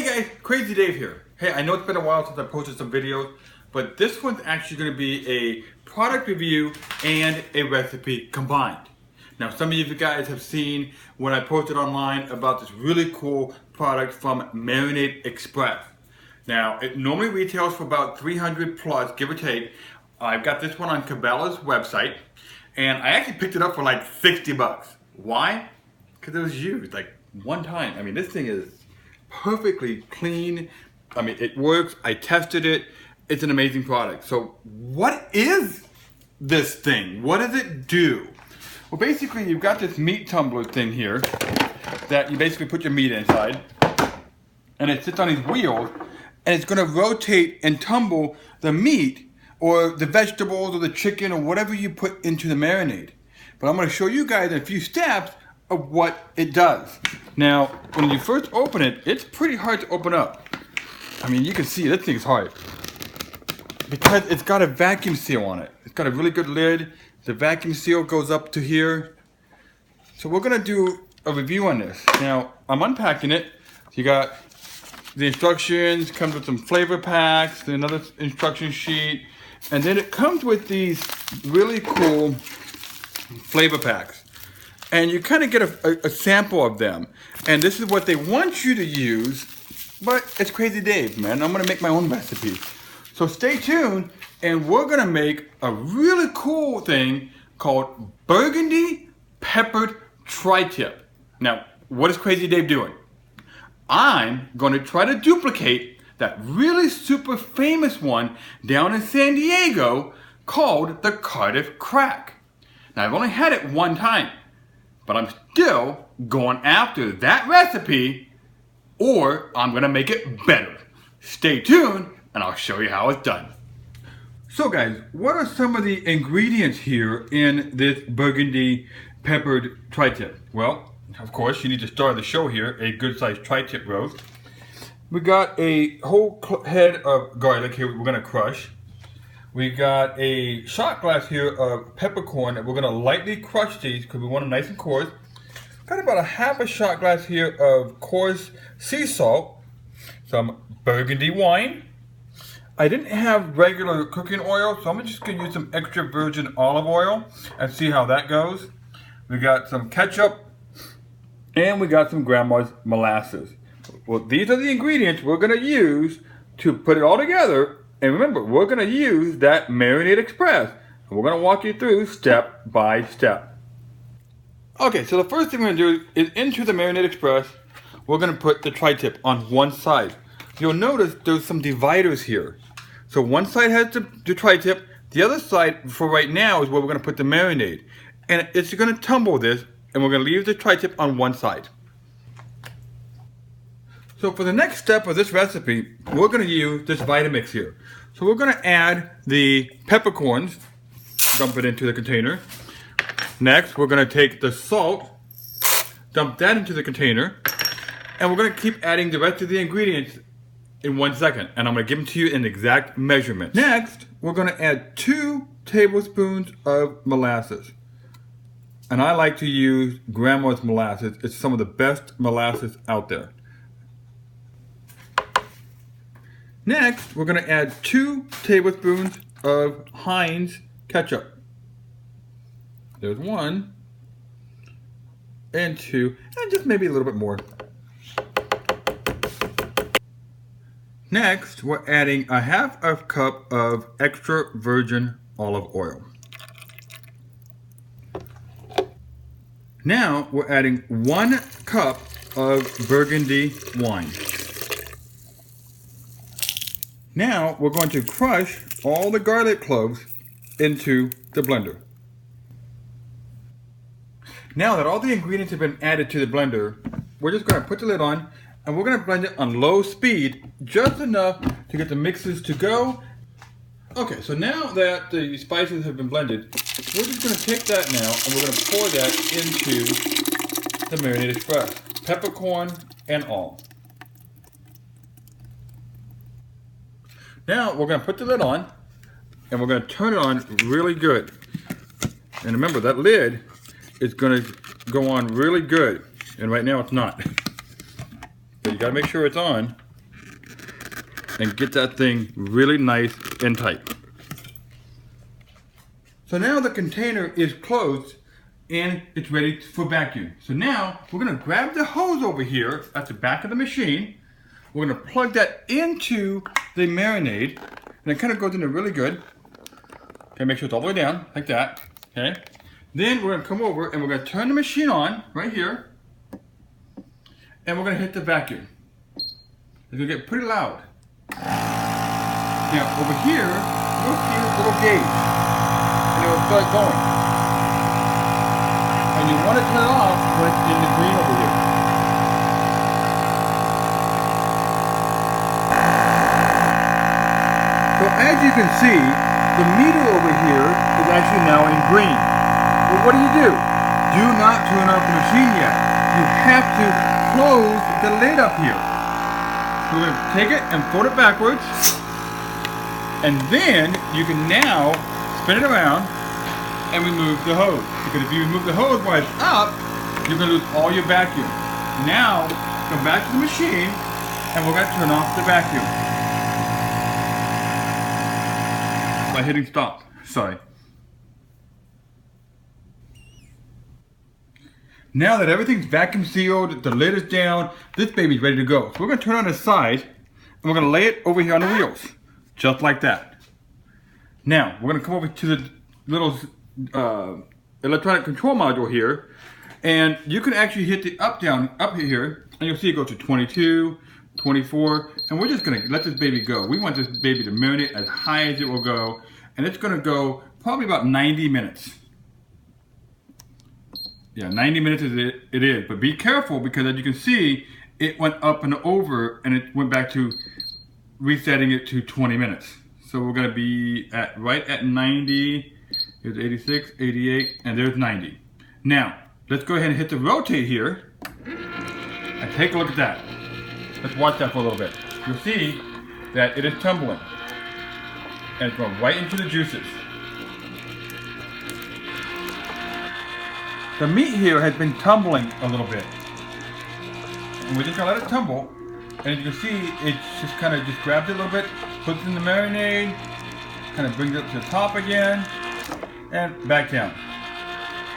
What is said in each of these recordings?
Hey guys, Crazy Dave here. Hey, I know it's been a while since I posted some videos, but this one's actually going to be a product review and a recipe combined. Now, some of you guys have seen when I posted online about this really cool product from MarinadeExpress. Now, it normally retails for about 300 plus, give or take. I've got this one on Cabela's website, and I actually picked it up for like 60 bucks. Why? Because it was used like one time. I mean, this thing is perfectly clean. I mean, it works. I tested it. It's an amazing product. So what is this thing? What does it do? Well, basically, you've got this meat tumbler thing here that you basically put your meat inside, and it sits on these wheels, and it's going to rotate and tumble the meat or the vegetables or the chicken or whatever you put into the marinade. But I'm going to show you guys in a few steps of what it does. Now, when you first open it, it's pretty hard to open up. I mean, you can see this thing's hard because it's got a vacuum seal on it. It's got a really good lid. The vacuum seal goes up to here. So we're gonna do a review on this. Now, I'm unpacking it. You got the instructions, comes with some flavor packs, another instruction sheet, and then it comes with these really cool flavor packs. And you kind of get a sample of them. And this is what they want you to use, but it's Crazy Dave, man. I'm gonna make my own recipe. So stay tuned, and we're gonna make a really cool thing called Burgundy Peppered Tri-Tip. Now, what is Crazy Dave doing? I'm gonna try to duplicate that really super famous one down in San Diego called the Cardiff Crack. Now, I've only had it one time, but I'm still going after that recipe, or I'm gonna make it better. Stay tuned, and I'll show you how it's done. So guys, what are some of the ingredients here in this Burgundy Peppered Tri-Tip? Well, of course, you need to start the show here, a good sized tri-tip roast. We got a whole head of garlic here we're gonna crush. We got a shot glass here of peppercorn that we're gonna lightly crush these because we want them nice and coarse. Got about a half a shot glass here of coarse sea salt, some Burgundy wine. I didn't have regular cooking oil, so I'm just gonna use some extra virgin olive oil and see how that goes. We got some ketchup, and we got some grandma's molasses. Well, these are the ingredients we're gonna use to put it all together. And remember, we're going to use that MarinadeExpress. And we're going to walk you through step by step. Okay, so the first thing we're going to do is into the MarinadeExpress, we're going to put the tri-tip on one side. You'll notice there's some dividers here. So one side has the tri-tip. The other side, for right now, is where we're going to put the marinade. And it's going to tumble this, and we're going to leave the tri-tip on one side. So for the next step of this recipe, we're going to use this Vitamix here. So we're going to add the peppercorns, dump it into the container. Next, we're going to take the salt, dump that into the container, and we're going to keep adding the rest of the ingredients in 1 second. And I'm going to give them to you in exact measurement. Next, we're going to add 2 tablespoons of molasses. And I like to use grandma's molasses. It's some of the best molasses out there. Next, we're going to add 2 tablespoons of Heinz ketchup. There's 1, and 2, and just maybe a little bit more. Next, we're adding a half a cup of extra virgin olive oil. Now, we're adding 1 cup of Burgundy wine. Now we're going to crush all the garlic cloves into the blender. Now that all the ingredients have been added to the blender, we're just going to put the lid on and we're going to blend it on low speed, just enough to get the mixes to go. Okay, so now that the spices have been blended, we're just going to take that now and we're going to pour that into the MarinadeExpress, peppercorn and all. Now we're going to put the lid on and we're going to turn it on really good. And remember, that lid is going to go on really good. And right now it's not. So you got to make sure it's on. and get that thing really nice and tight. So now the container is closed and it's ready for vacuum. So now we're gonna grab the hose over here at the back of the machine. We're gonna plug that into the marinade, and it kind of goes in there really good. Okay, make sure it's all the way down, like that, okay? Then we're gonna come over and we're gonna turn the machine on, right here, and we're gonna hit the vacuum. It's gonna get pretty loud. Now, over here, you'll see this little gauge, and it will start going. And you want to turn it off when it's in the green over here. So as you can see, the meter over here is actually now in green. Well, what do? Do not turn off the machine yet. You have to close the lid up here. So we're going to take it and fold it backwards. And then you can now spin it around and remove the hose. Because if you remove the hose while it's up, you're going to lose all your vacuum. Now, come back to the machine and we're going to turn off the vacuum. By hitting stop. Sorry. Now that everything's vacuum sealed, the lid is down, this baby's ready to go. So we're going to turn it on its side and we're going to lay it over here on the wheels. Just like that. Now, we're going to come over to the little electronic control module here, and you can actually hit the up here, and you'll see it go to 22, 24, and we're just going to let this baby go. We want this baby to marinate as high as it will go, and it's going to go probably about 90 minutes. Yeah, 90 minutes it is, but be careful because as you can see, it went up and over, and it went back to resetting it to 20 minutes. So we're going to be right at 90. Here's 86, 88, and there's 90. Now, let's go ahead and hit the rotate here. And take a look at that. Let's watch that for a little bit. You'll see that it is tumbling. And it's going right into the juices. The meat here has been tumbling a little bit. And we're just going to let it tumble. And as you can see, it just kind of grabs it a little bit, puts it in the marinade, kind of brings it up to the top again, and back down.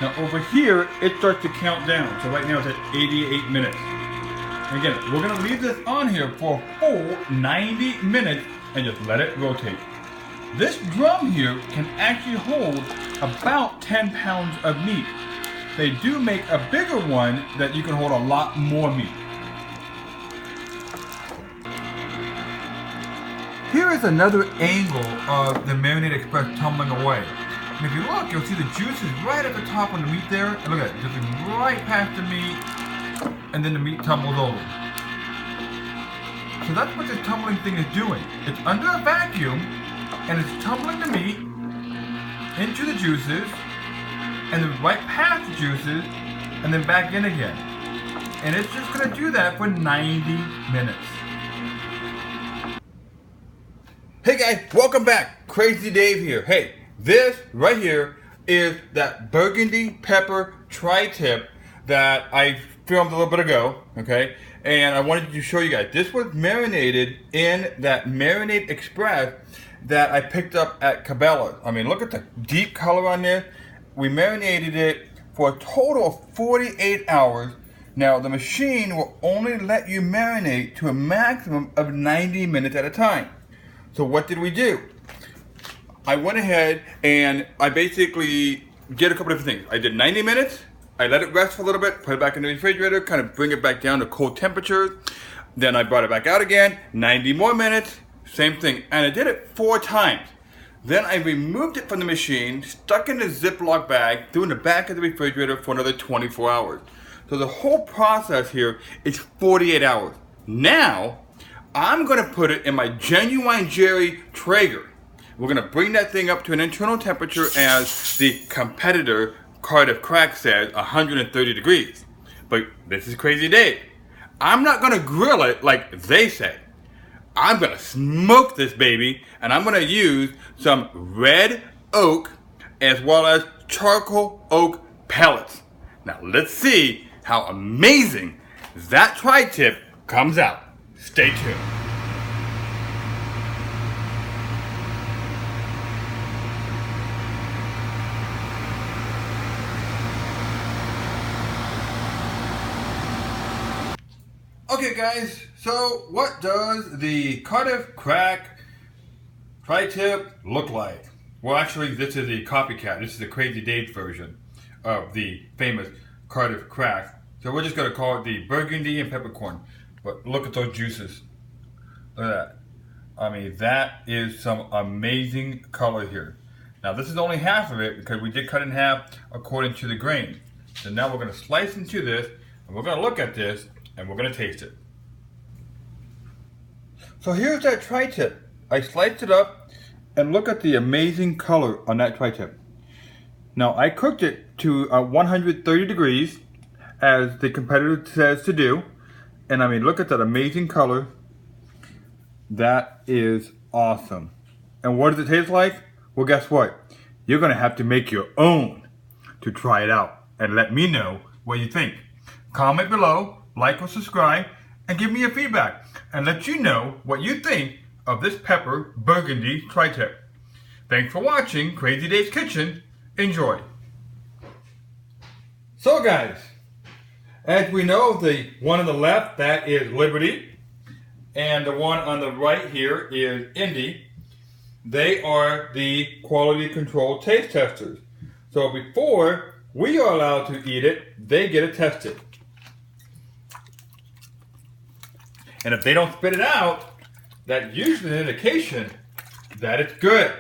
Now over here, it starts to count down. So right now it's at 88 minutes. And again, we're going to leave this on here for a full 90 minutes and just let it rotate. This drum here can actually hold about 10 pounds of meat. They do make a bigger one that you can hold a lot more meat. Here is another angle of the MarinadeExpress tumbling away. And if you look, you'll see the juices right at the top on the meat there. And look at it, just right past the meat, and then the meat tumbles over. So that's what this tumbling thing is doing. It's under a vacuum, and it's tumbling the meat into the juices, and then right past the juices, and then back in again. And it's just gonna do that for 90 minutes. Hey guys, welcome back. Crazy Dave here. Hey, this right here is that Burgundy Pepper Tri-Tip that I filmed a little bit ago, okay? And I wanted to show you guys. This was marinated in that MarinadeExpress that I picked up at Cabela's. I mean, look at the deep color on this. We marinated it for a total of 48 hours. Now, the machine will only let you marinate to a maximum of 90 minutes at a time. So what did we do? I went ahead and I basically did a couple of different things. I did 90 minutes. I let it rest for a little bit, put it back in the refrigerator, kind of bring it back down to cold temperatures. Then I brought it back out again, 90 more minutes, same thing. And I did it 4 times. Then I removed it from the machine, stuck in a Ziploc bag, threw in the back of the refrigerator for another 24 hours. So the whole process here is 48 hours. Now, I'm gonna put it in my Genuine Jerry Traeger. We're gonna bring that thing up to an internal temperature as the competitor Cardiff Crack says, 130 degrees. But this is Crazy Dave. I'm not gonna grill it like they say. I'm gonna smoke this baby, and I'm gonna use some red oak as well as charcoal oak pellets. Now let's see how amazing that tri-tip comes out. Stay tuned. Okay guys, so what does the Cardiff Crack Tri-Tip look like? Well actually this is a copycat. This is the Crazy Dave's version of the famous Cardiff Crack. So we're just going to call it the Burgundy and Peppercorn. But look at those juices. Look at that. I mean, that is some amazing color here. Now this is only half of it because we did cut in half according to the grain. So now we're going to slice into this and we're going to look at this and we're going to taste it. So here's that tri-tip. I sliced it up and look at the amazing color on that tri-tip. Now I cooked it to 130 degrees as the competitor says to do. And I mean, look at that amazing color. That is awesome. And what does it taste like? Well, guess what? You're going to have to make your own to try it out and let me know what you think. Comment below, like or subscribe, and give me your feedback and let you know what you think of this pepper Burgundy tri-tip. Thanks for watching Crazy Dave's Kitchen. Enjoy. So guys, as we know, the one on the left, that is Liberty, and the one on the right here is Indy. They are the quality control taste testers. So before we are allowed to eat it, they get it tested. And if they don't spit it out, that's usually an indication that it's good.